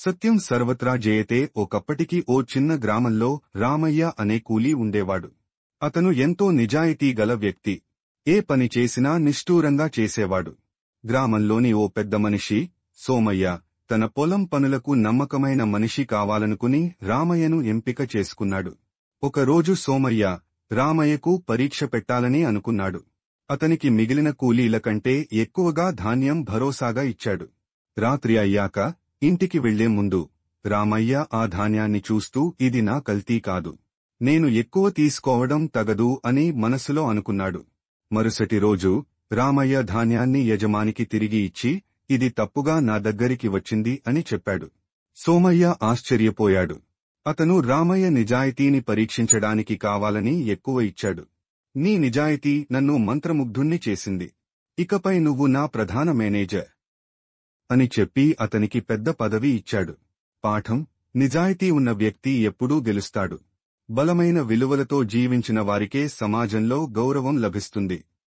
సత్యం సర్వత్రా జయతే. ఒకప్పటికి ఓ చిన్న గ్రామంలో రామయ్య అనే కూలీ ఉండేవాడు. అతను ఎంతో నిజాయితీ గల వ్యక్తి. ఏ పని చేసినా నిష్ఠూరంగా చేసేవాడు. గ్రామంలోని ఓ పెద్ద మనిషి సోమయ్య తన పొలం పనులకు నమ్మకమైన మనిషి కావాలనుకుని రామయ్యను ఎంపిక చేసుకున్నాడు. ఒకరోజు సోమయ్య రామయ్యకు పరీక్ష పెట్టాలని అనుకున్నాడు. అతనికి మిగిలిన కూలీల కంటే ఎక్కువగా ధాన్యం భరోసాగా ఇచ్చాడు. రాత్రి అయ్యాక ఇంటికి వెళ్లే ముందు రామయ్య ఆ ధాన్యాన్ని చూస్తూ ఇది నా కల్తీ కాదు, నేను ఎక్కువ తీసుకోవడం తగదు అని మనసులో అనుకున్నాడు. మరుసటి రోజు రామయ్య ధాన్యాన్ని యజమానికి తిరిగి ఇచ్చి ఇది తప్పుగా నా దగ్గరికి వచ్చింది అని చెప్పాడు. సోమయ్య ఆశ్చర్యపోయాడు. అతను రామయ్య నిజాయితీని పరీక్షించడానికి కావాలని ఎక్కువ ఇచ్చాడు. నీ నిజాయితీ నన్ను మంత్రముగ్ధుణ్ణి చేసింది. ఇకపై నువ్వు నా ప్రధాన మేనేజర్ అని చెప్పి అతనికి పెద్ద పదవి ఇచ్చాడు. పాఠం: నిజాయితీ ఉన్న వ్యక్తి ఎప్పుడూ గెలుస్తాడు. బలమైన విలువలతో జీవించిన వారికే సమాజంలో గౌరవం లభిస్తుంది.